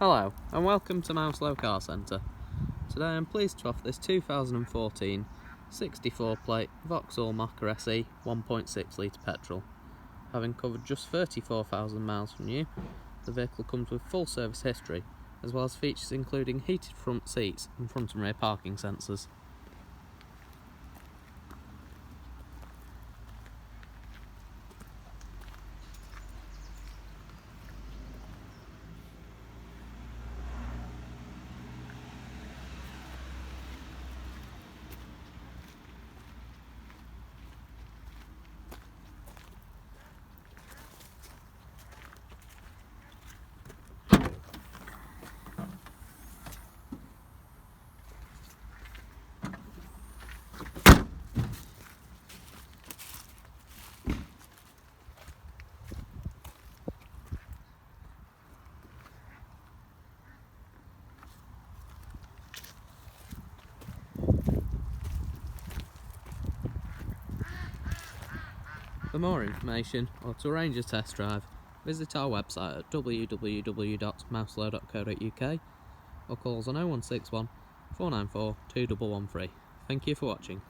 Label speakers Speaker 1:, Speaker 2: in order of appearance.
Speaker 1: Hello and welcome to Mouselow Car Centre. Today I'm pleased to offer this 2014 64 plate Vauxhall Mokka SE 1.6 litre petrol. Having covered just 34,000 miles from you, the vehicle comes with full service history, as well as features including heated front seats and front and rear parking sensors. For more information or to arrange a test drive, visit our website at www.mouselow.co.uk or call us on 0161 494 2113. Thank you for watching.